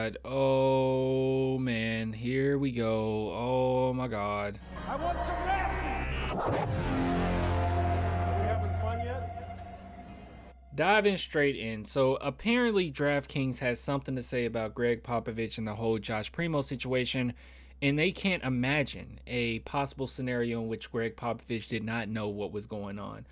God. Oh, man. Here we go. Oh, my God. I want some rest. Are we having fun yet? Diving straight in. So apparently DraftKings has something to say about Greg Popovich and the whole Josh Primo situation, and they can't imagine a possible scenario in which Greg Popovich did not know what was going on.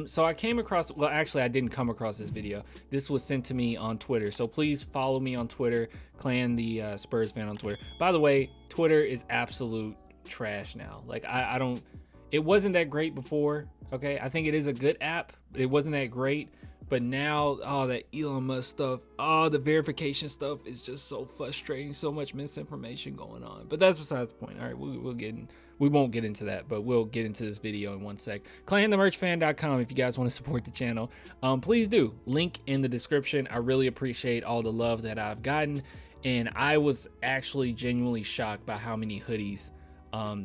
So I came across, well, actually I didn't come across this video. This was sent to me on Twitter. So please follow me on Twitter, Clan the Spurs fan on Twitter. By the way, Twitter is absolute trash now. Like I don't, it wasn't that great before. Okay. I think it is a good app. It wasn't that great, but now, oh, that Elon Musk stuff, oh, the verification stuff is just so frustrating. So much misinformation going on, but that's besides the point. All right. We won't get into that, but we'll get into this video in one sec. ClanTheMerchFan.com if you guys want to support the channel. Please do. Link in the description. I really appreciate all the love that I've gotten, and I was actually genuinely shocked by how many hoodies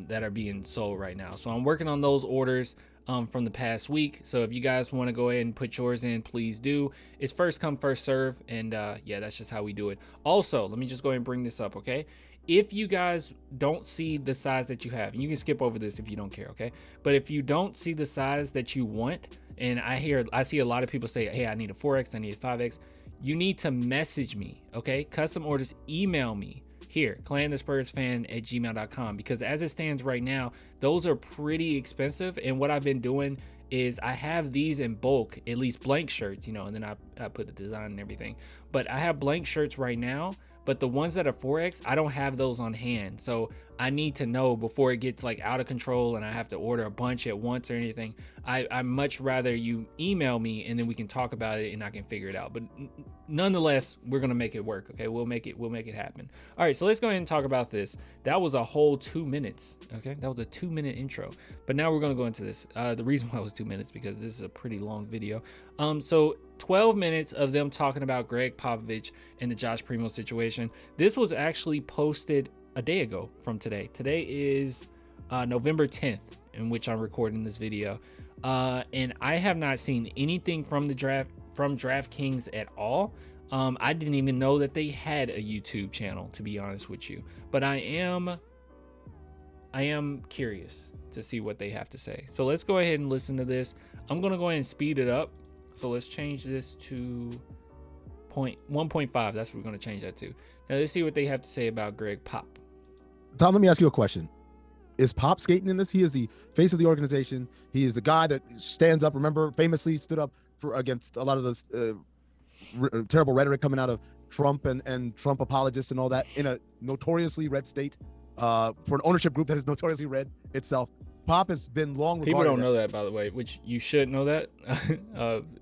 that are being sold right now. So I'm working on those orders from the past week. So if you guys want to go ahead and put yours in, please do. It's first come, first serve, and yeah, that's just how we do it. Also, let me just go ahead and bring this up, okay? If you guys don't see the size that you have, you can skip over this if you don't care, okay? But if you don't see the size that you want, and I see a lot of people say, hey, I need a 4X, I need a 5X, you need to message me, okay? Custom orders, email me here, clanthespursfan@gmail.com, because as it stands right now, those are pretty expensive. And what I've been doing is I have these in bulk, at least blank shirts, you know, and then I put the design and everything. But I have blank shirts right now, but the ones that are 4X, I don't have those on hand. So I need to know before it gets like out of control and I have to order a bunch at once or anything. I much rather you email me and then we can talk about it and I can figure it out. But nonetheless, we're gonna make it work. Okay, we'll make it happen. All right, so let's go ahead and talk about this. That was a whole 2 minutes. Okay, that was a 2-minute intro. But now we're gonna go into this. The reason why it was 2 minutes because this is a pretty long video. So 12 minutes of them talking about Greg Popovich and the Josh Primo situation. This was actually posted a day ago from today. Today is November 10th, in which I'm recording this video. And I have not seen anything from DraftKings at all. I didn't even know that they had a YouTube channel, to be honest with you. But I am curious to see what they have to say. So let's go ahead and listen to this. I'm gonna go ahead and speed it up. So let's change this to 1.5. That's what we're going to change that to. Now let's see what they have to say about Greg Pop. Tom, let me ask you a question. Is Pop skating in this? He is the face of the organization. He is the guy that stands up. Remember, famously stood up against a lot of the terrible rhetoric coming out of Trump and Trump apologists and all that in a notoriously red state for an ownership group that is notoriously red itself. Pop has been long regarded. People don't know that, by the way, which you should know that.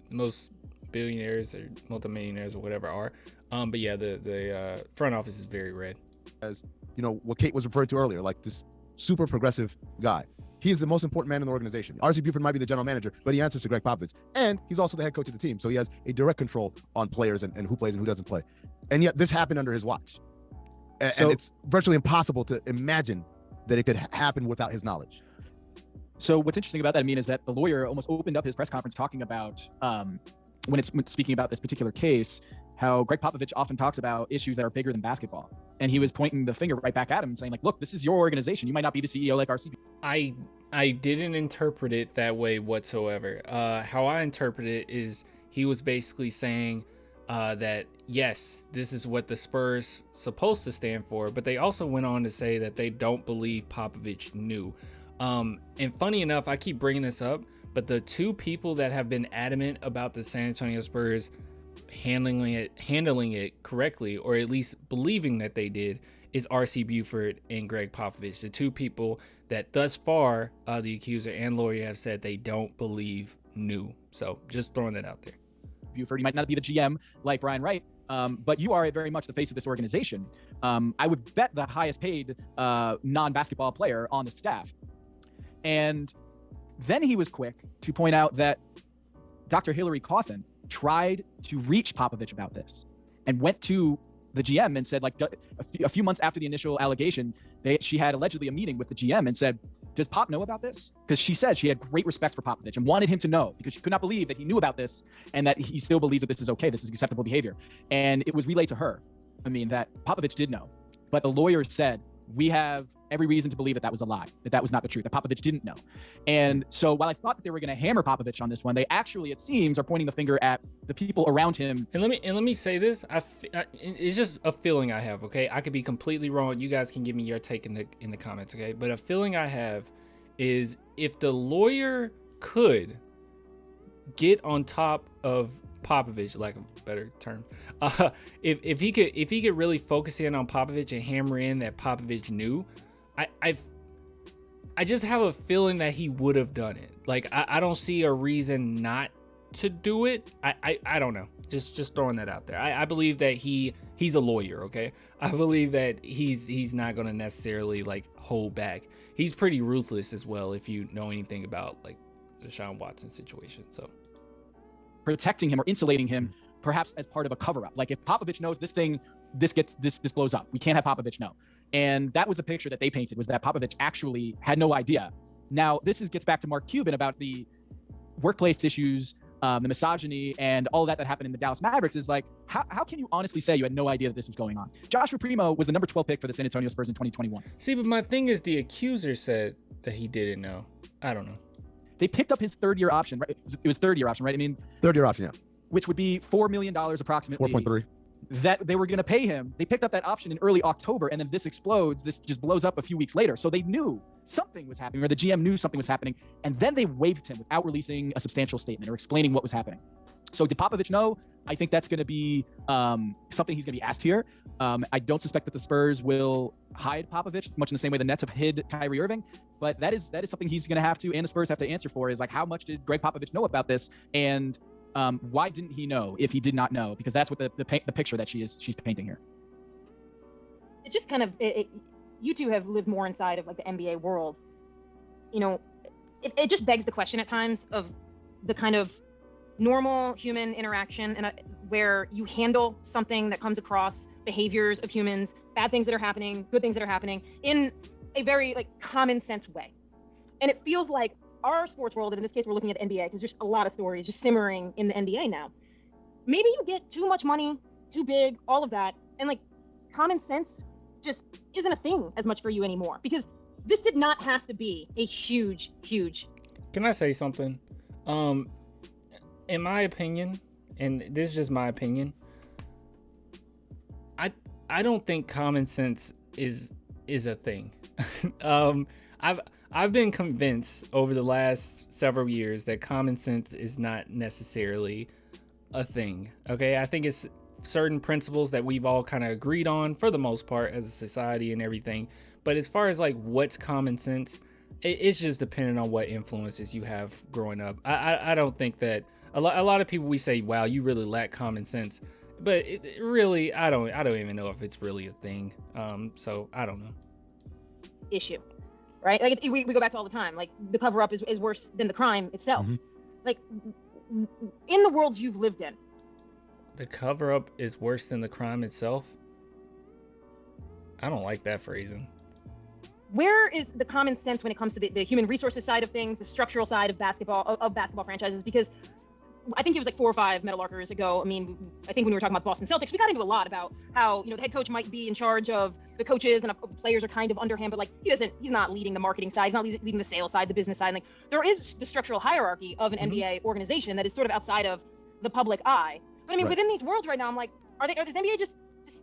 Most billionaires or multimillionaires or whatever are. But yeah, the front office is very red. As you know, what Kate was referring to earlier, like this super progressive guy. He is the most important man in the organization. R.C. Buford might be the general manager, but he answers to Greg Popovich. And he's also the head coach of the team. So he has a direct control on players and who plays and who doesn't play. And yet this happened under his watch. And it's virtually impossible to imagine that it could happen without his knowledge. So what's interesting about that, I mean, is that the lawyer almost opened up his press conference talking about, when speaking about this particular case, how Greg Popovich often talks about issues that are bigger than basketball. And he was pointing the finger right back at him and saying, like, look, this is your organization. You might not be the CEO like RC. I didn't interpret it that way whatsoever. How I interpret it is he was basically saying that, yes, this is what the Spurs supposed to stand for, but they also went on to say that they don't believe Popovich knew. And funny enough, I keep bringing this up, but the two people that have been adamant about the San Antonio Spurs handling it correctly, or at least believing that they did, is R.C. Buford and Greg Popovich, the two people that thus far the accuser and lawyer have said they don't believe knew. So just throwing that out there. Buford, you might not be the GM like Brian Wright, but you are very much the face of this organization. I would bet the highest paid non-basketball player on the staff. And then he was quick to point out that Dr. Hillary Cawthon tried to reach Popovich about this and went to the GM and said, like, a few months after the initial allegation, she had allegedly a meeting with the GM and said, does Pop know about this? Because she said she had great respect for Popovich and wanted him to know, because she could not believe that he knew about this and that he still believes that this is okay, this is acceptable behavior. And it was relayed to her. I mean, that Popovich did know, but the lawyer said, we have every reason to believe that was a lie, that was not the truth, that Popovich didn't know. And so while I thought that they were going to hammer Popovich on this one, they actually, it seems, are pointing the finger at the people around him. And let me say this, it's just a feeling I have, okay? I could be completely wrong. You guys can give me your take in the comments, okay? But a feeling I have is if the lawyer could get on top of Popovich, like a better term, if he could really focus in on Popovich and hammer in that Popovich knew, I just have a feeling that he would have done it. Like I don't see a reason not to do it. I don't know. Just throwing that out there. I believe that he's a lawyer, okay? I believe that he's not gonna necessarily like hold back. He's pretty ruthless as well, if you know anything about like the Deshaun Watson situation. So protecting him or insulating him, perhaps as part of a cover-up. Like if Popovich knows this blows up, we can't have Popovich know. And that was the picture that they painted, was that Popovich actually had no idea. Now, gets back to Mark Cuban about the workplace issues, the misogyny, and all of that happened in the Dallas Mavericks. Is like, how can you honestly say you had no idea that this was going on? Joshua Primo was the number 12 pick for the San Antonio Spurs in 2021. See, but my thing is the accuser said that he didn't know. I don't know. They picked up his third-year option, right? It was third-year option, right? I mean, third-year option, yeah. Which would be $4 million approximately. 4.3. That they were going to pay him. They picked up that option in early October, and then this explodes. This just blows up a few weeks later. So they knew something was happening, or the GM knew something was happening, and then they waived him without releasing a substantial statement or explaining what was happening. So did Popovich know? I think that's going to be something he's going to be asked here. I don't suspect that the Spurs will hide Popovich, much in the same way the Nets have hid Kyrie Irving. But that is something he's going to have to, and the Spurs have to answer for, is like, how much did Greg Popovich know about this? And why didn't he know if he did not know? Because that's what the picture that she's painting here. It just kind of, you two have lived more inside of like the NBA world. You know, it just begs the question at times of the kind of normal human interaction and where you handle something that comes across behaviors of humans, bad things that are happening, good things that are happening, in a very like common sense way. And it feels like our sports world, and in this case we're looking at NBA because there's a lot of stories just simmering in the NBA now. Maybe you get too much money, too big, all of that, and like common sense just isn't a thing as much for you anymore, because this did not have to be a huge. Can I say something? In my opinion, and this is just my opinion, I don't think common sense is a thing. I've been convinced over the last several years that common sense is not necessarily a thing. Okay, I think it's certain principles that we've all kind of agreed on for the most part as a society and everything. But as far as like what's common sense, it's just dependent on what influences you have growing up. I don't think that a lot of people, we say, wow, you really lack common sense, but it really, I don't even know if it's really a thing. So I don't know. Issue, right? Like we go back to all the time, like the cover up is worse than the crime itself. Mm-hmm. Like in the worlds you've lived in, the cover up is worse than the crime itself. I don't like that phrasing. Where is the common sense when it comes to the human resources side of things, the structural side of basketball franchises? Because I think it was like 4 or 5 Metalarkers ago. I mean, I think when we were talking about the Boston Celtics, we got into a lot about how, you know, the head coach might be in charge of the coaches and players are kind of under him, but like he's not leading the marketing side, he's not leading the sales side, the business side. Like there is the structural hierarchy of an NBA organization that is sort of outside of the public eye. But I mean, within these worlds right now, I'm like, are the NBA just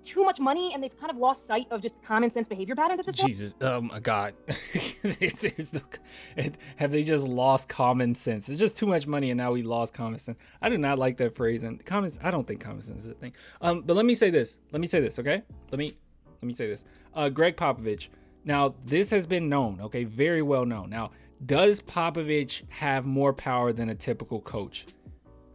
too much money and they've kind of lost sight of just common sense behavior patterns at this point? Jesus, oh my God. Have they just lost common sense? It's just too much money and now we lost common sense. I do not like that phrase. And I don't think common sense is a thing. But let me say this, okay? Let me say this. Greg Popovich. Now, this has been known, okay? Very well known. Now, does Popovich have more power than a typical coach?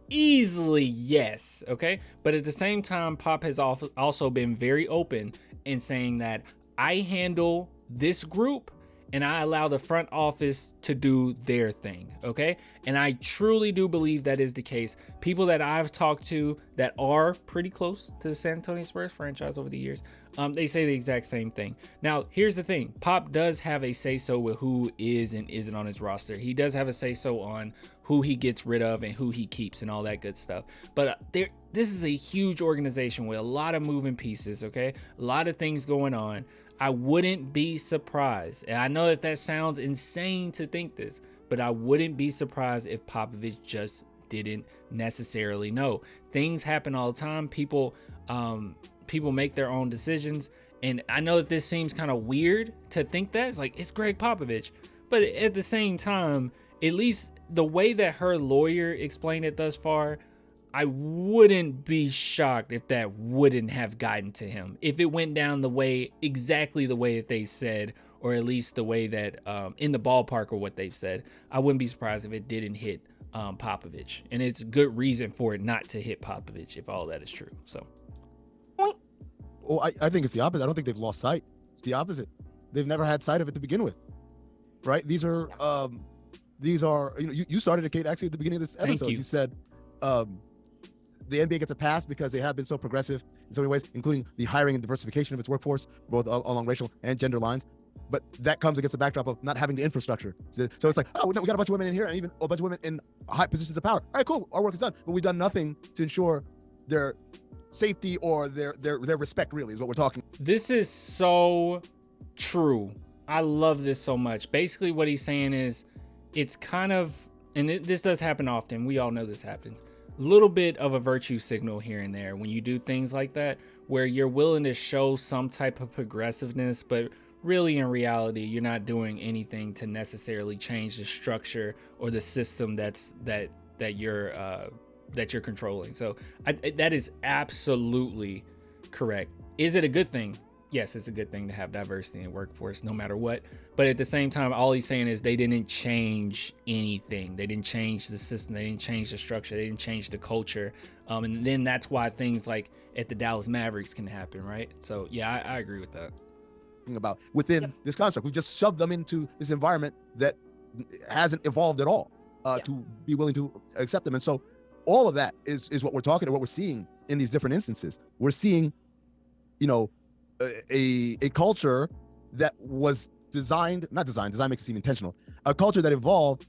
Easily, yes. Okay. But at the same time, Pop has also been very open in saying that I handle this group and I allow the front office to do their thing, okay? And I truly do believe that is the case. People that I've talked to that are pretty close to the San Antonio Spurs franchise over the years, they say the exact same thing. Now, here's the thing. Pop does have a say-so with who is and isn't on his roster. He does have a say-so on who he gets rid of and who he keeps and all that good stuff. But this is a huge organization with a lot of moving pieces, okay? A lot of things going on. I wouldn't be surprised, and I know that sounds insane to think this, but I wouldn't be surprised if Popovich just didn't necessarily know. Things happen all the time. People make their own decisions, and I know that this seems kind of weird to think that. It's like, it's Greg Popovich, but at the same time, at least the way that her lawyer explained it thus far, I wouldn't be shocked if that wouldn't have gotten to him. If it went down exactly the way that they said, or at least the way that in the ballpark or what they've said, I wouldn't be surprised if it didn't hit Popovich. And it's good reason for it not to hit Popovich if all that is true. So, Oh, I think it's the opposite. I don't think they've lost sight. It's the opposite. They've never had sight of it to begin with, right? These are you started it, Kate, actually at the beginning of this episode. You said the NBA gets a pass because they have been so progressive in so many ways, including the hiring and diversification of its workforce, both along racial and gender lines. But that comes against the backdrop of not having the infrastructure. So it's like, oh, no, we got a bunch of women in here and even a bunch of women in high positions of power. All right, cool. Our work is done. But we've done nothing to ensure their safety or their respect, really, is what we're talking. This is so true. I love this so much. Basically, what he's saying is it's kind of, and this does happen often. We all know this happens. Little bit of a virtue signal here and there when you do things like that, where you're willing to show some type of progressiveness, but really in reality you're not doing anything to necessarily change the structure or the system that you're controlling. So that is absolutely correct. Is it a good thing? Yes, it's a good thing to have diversity in the workforce no matter what. But at the same time, all he's saying is they didn't change anything. They didn't change the system. They didn't change the structure. They didn't change the culture. And then that's why things like at the Dallas Mavericks can happen, right? So, yeah, I agree with that. About within this construct, we just shoved them into this environment that hasn't evolved at all to be willing to accept them. And so all of that is what we're talking about, what we're seeing in these different instances. We're seeing, a culture that was design makes it seem intentional, a culture that evolved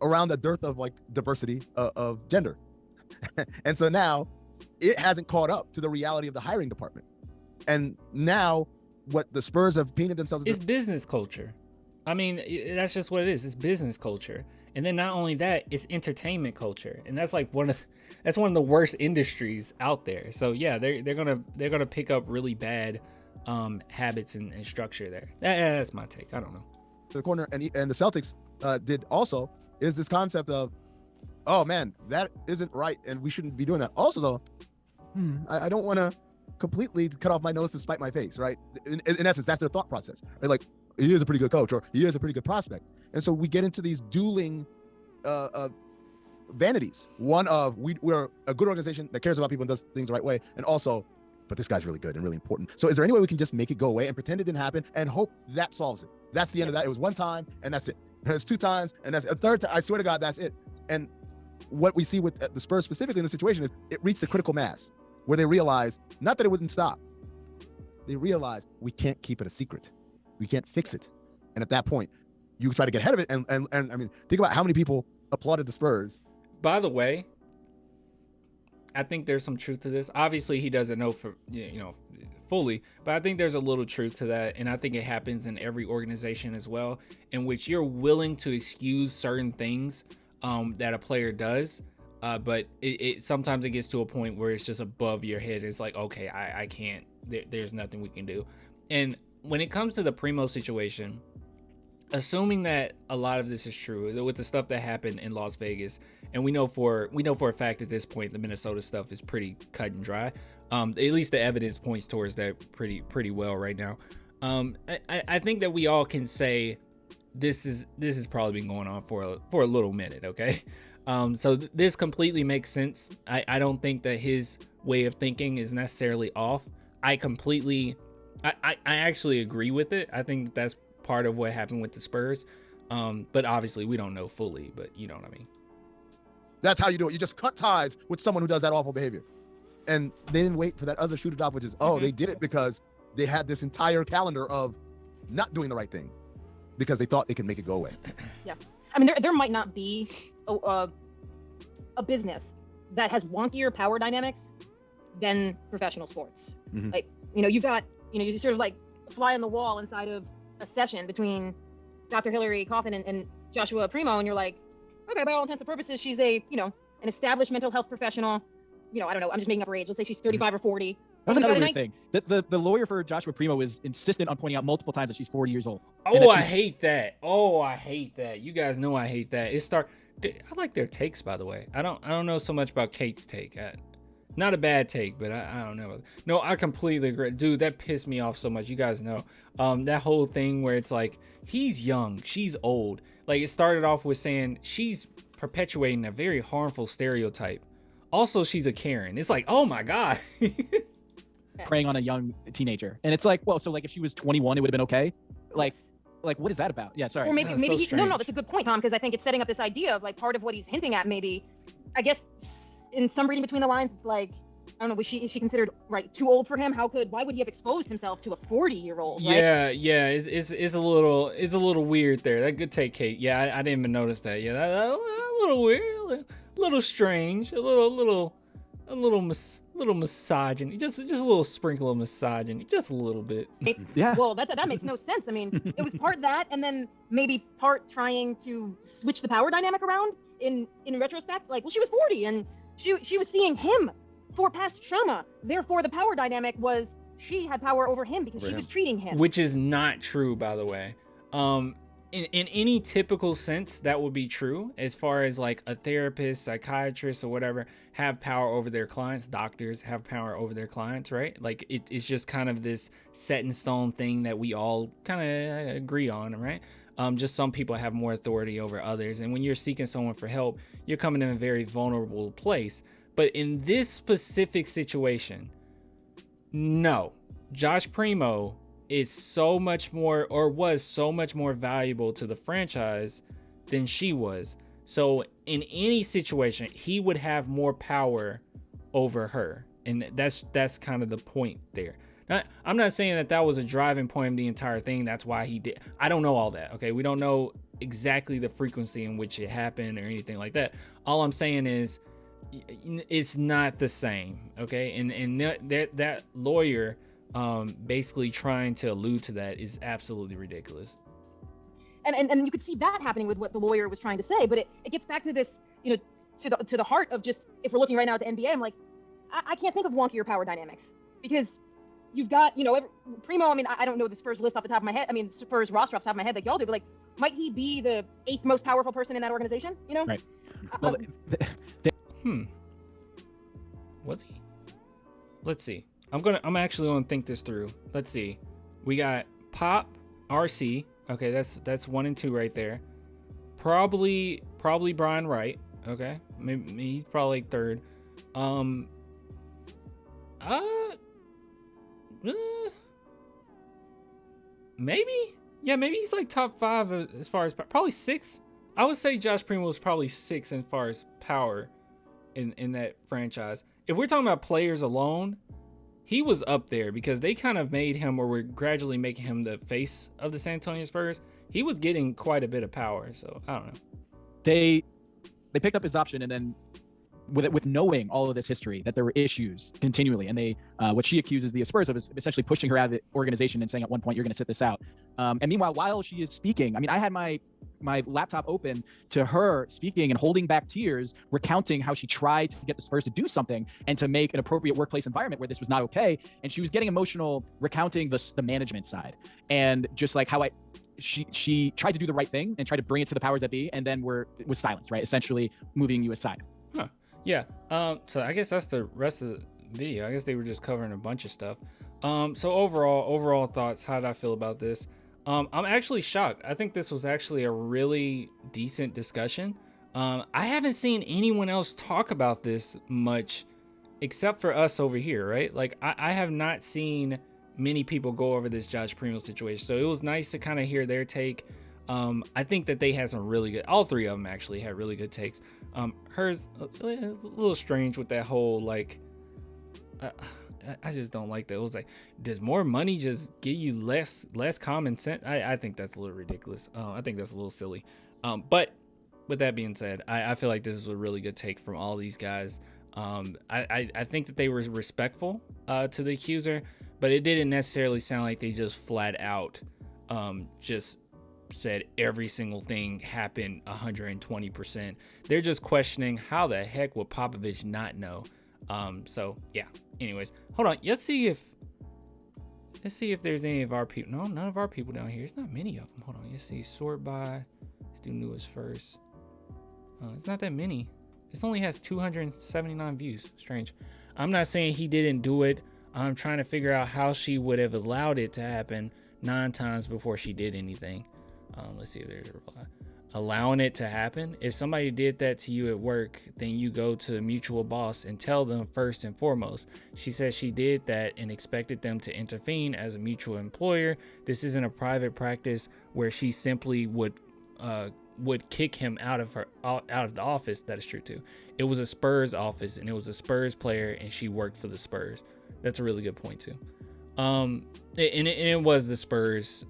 around the dearth of like diversity of gender. And so now it hasn't caught up to the reality of the hiring department. And now what the Spurs have painted themselves as, it's business culture. I mean, that's just what it is. It's business culture. And then not only that, it's entertainment culture, and that's like one of the worst industries out there. So yeah, they're gonna pick up really bad habits and structure there. That's my take. I don't know. The corner and the Celtics did also is this concept of, oh man, that isn't right, and we shouldn't be doing that. Also though, I don't want to completely cut off my nose to spite my face, right? In essence, that's their thought process. Right? Like, he is a pretty good coach, or he is a pretty good prospect. And so we get into these dueling vanities. One of, we're a good organization that cares about people and does things the right way, and also, but this guy's really good and really important. So is there any way we can just make it go away and pretend it didn't happen and hope that solves it? That's the end of that. It was one time and that's it. It's two times and that's a third time. I swear to God, that's it. And what we see with the Spurs specifically in the situation is it reached the critical mass where they realized, not that it wouldn't stop, they realized we can't keep it a secret. We can't fix it. And at that point, you try to get ahead of it. And I mean, think about how many people applauded the Spurs. By the way, I think there's some truth to this. Obviously, he doesn't know fully, but I think there's a little truth to that. And I think it happens in every organization as well, in which you're willing to excuse certain things that a player does. But it sometimes it gets to a point where it's just above your head. It's like, okay, I can't, there's nothing we can do. And when it comes to the Primo situation, assuming that a lot of this is true with the stuff that happened in Las Vegas, and we know for a fact at this point the Minnesota stuff is pretty cut and dry. At least the evidence points towards that pretty well right now. I think that we all can say this has probably been going on for a little minute. Okay, so this completely makes sense. I don't think that his way of thinking is necessarily off. I actually agree with it. I think that's part of what happened with the Spurs. But obviously we don't know fully, but you know what I mean. That's how you do it. You just cut ties with someone who does that awful behavior. And they didn't wait for that other shoe to drop, which is, they did it because they had this entire calendar of not doing the right thing because they thought they could make it go away. Yeah. I mean, there might not be a business that has wonkier power dynamics than professional sports. Like, you've got, you sort of like fly on the wall inside of a session between Dr. Hillary Coffin and Joshua Primo, and you're like, okay, by all intents and purposes, she's an established mental health professional. I don't know, I'm just making up her age. Let's say she's 35 or 40. That's another weird thing. The lawyer for Joshua Primo is insistent on pointing out multiple times that she's 40 years old. Oh, I hate that. You guys know I hate that. I like their takes, by the way. I don't know so much about Kate's take. Not a bad take, but I don't know. No, I completely agree. Dude, that pissed me off so much. You guys know. That whole thing where it's like, he's young, she's old. Like, it started off with saying she's perpetuating a very harmful stereotype. Also, she's a Karen. It's like, oh my God. Preying on a young teenager. And it's like, well, so like if she was 21, it would have been okay? Like what is that about? Yeah, sorry. Or maybe so no, that's a good point, Tom, because I think it's setting up this idea of like part of what he's hinting at. Maybe, I guess, in some reading between the lines, it's like, I don't know, is she considered too old for him? Why would he have exposed himself to a 40-year-old? Right? Yeah, it's a little weird there. That good take, Kate. Yeah, I didn't even notice that. Yeah, a little weird, a little strange, a little misogyny, just a little sprinkle of misogyny, just a little bit. Yeah. Well, that makes no sense. I mean, it was part that, and then maybe part trying to switch the power dynamic around in retrospect. Like, well, she was 40 and she was seeing him for past trauma. Therefore, the power dynamic was she had power over him because she was treating him. Which is not true, by the way. In any typical sense, that would be true. As far as like a therapist, psychiatrist, or whatever have power over their clients, doctors have power over their clients, right? Like it's just kind of this set in stone thing that we all kind of agree on, right? Just some people have more authority over others. And when you're seeking someone for help, you're coming in a very vulnerable place. But in this specific situation, no, Josh Primo is so much more, or was so much more valuable to the franchise than she was. So in any situation, he would have more power over her. And that's kind of the point there. Now, I'm not saying that was a driving point of the entire thing. That's why he did. I don't know all that. Okay. We don't know exactly the frequency in which it happened or anything like that. All I'm saying is it's not the same. Okay. And that lawyer, basically trying to allude to that is absolutely ridiculous. And you could see that happening with what the lawyer was trying to say, but it gets back to this, to the heart of just, if we're looking right now at the NBA, I'm like, I can't think of wonkier power dynamics because you've got, Primo. I mean, I don't know the Spurs list off the top of my head. I mean, Spurs roster off the top of my head like y'all do, but like, might he be the 8th most powerful person in that organization? Right. Well, Was he? Let's see. I'm actually gonna think this through. Let's see. We got Pop, RC. Okay, that's 1 and 2 right there. Probably Brian Wright. Okay, maybe he's probably like 3rd. Maybe. Yeah, maybe he's like top 5 as far as probably 6. I would say Josh Primo was probably 6 as far as power in that franchise. If we're talking about players alone, he was up there because they kind of made him, or were gradually making him, the face of the San Antonio Spurs. He was getting quite a bit of power, so I don't know. They picked up his option, and then with knowing all of this history, that there were issues continually, and they what she accuses the Spurs of is essentially pushing her out of the organization and saying at one point, you're going to sit this out. And meanwhile, while she is speaking, I mean, I had my laptop open to her speaking and holding back tears, recounting how she tried to get the Spurs to do something and to make an appropriate workplace environment where this was not okay. And she was getting emotional, recounting the management side, and just like how she tried to do the right thing and tried to bring it to the powers that be, and then was silenced, right? Essentially moving you aside. Huh. Yeah. So I guess that's the rest of the video. I guess they were just covering a bunch of stuff. So overall thoughts. How did I feel about this? I'm actually shocked. I think this was actually a really decent discussion. I haven't seen anyone else talk about this much except for us over here, right? Like I have not seen many people go over this Josh Primo situation. So it was nice to kind of hear their take. I think that they had some really good, all three of them actually had really good takes. Hers is a little strange with that whole, like, I just don't like that. It was like, does more money just give you less common sense? I think that's a little ridiculous. I think that's a little silly. But with that being said, I feel like this is a really good take from all these guys. I think that they were respectful to the accuser, but it didn't necessarily sound like they just flat out just said every single thing happened 120%. They're just questioning how the heck would Popovich not know. So yeah. Anyways, hold on. Let's see if there's any of our people. No, none of our people down here. It's not many of them. Hold on. Let's see. Sort by. Let's do newest first. It's not that many. This only has 279 views. Strange. I'm not saying he didn't do it. I'm trying to figure out how she would have allowed it to happen 9 times before she did anything. Let's see if there's a reply. Allowing it to happen. If somebody did that to you at work, then you go to the mutual boss and tell them first and foremost. She says she did that and expected them to intervene as a mutual employer. This isn't a private practice where she simply would kick him out of the office. That is true too. It was a Spurs office and it was a Spurs player and she worked for the Spurs. That's a really good point too. And it was the Spurs.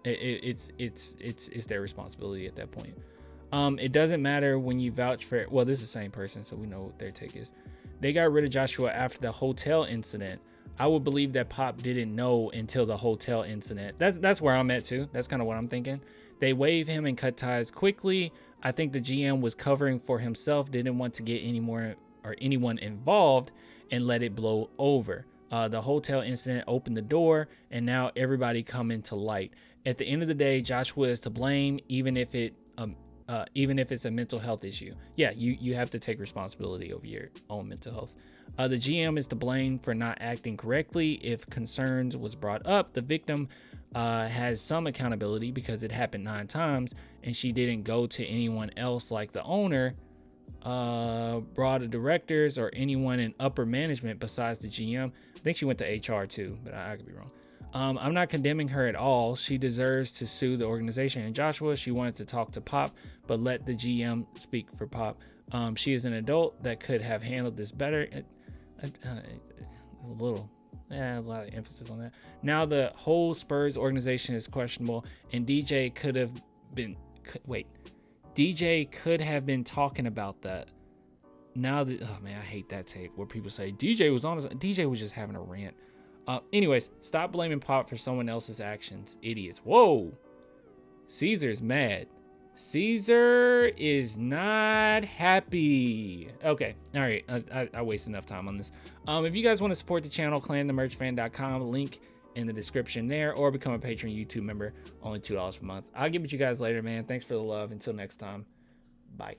It's their responsibility at that point. It doesn't matter when you vouch for it. Well, this is the same person, so we know what their take is. They got rid of Joshua after the hotel incident. I would believe that Pop didn't know until the hotel incident. That's where I'm at too. That's kind of what I'm thinking. They waive him and cut ties quickly. I think the GM was covering for himself, didn't want to get any more or anyone involved and let it blow over. The hotel incident opened the door, and now everybody come into light. At the end of the day, Joshua is to blame, even if it's a mental health issue. Yeah, you have to take responsibility over your own mental health. The GM is to blame for not acting correctly. If concerns was brought up, the victim has some accountability because it happened 9 times, and she didn't go to anyone else like the owner, board of directors, or anyone in upper management besides the GM. I think she went to HR too, but I could be wrong. I'm not condemning her at all. She deserves to sue the organization. And Joshua, she wanted to talk to Pop, but let the GM speak for Pop. She is an adult that could have handled this better. A lot of emphasis on that. Now the whole Spurs organization is questionable, and DJ could have been talking about that. Now that, oh man, I hate that tape where people say DJ was on. DJ was just having a rant. Anyways, stop blaming Pop for someone else's actions, idiots. Whoa, Caesar's mad. Caesar is not happy. Okay, all right. I wasted enough time on this. If you guys want to support the channel, clanthemerchfan.com, link in the description there, or become a Patreon YouTube member, only $2 per month. I'll get with you guys later, man. Thanks for the love. Until next time, bye.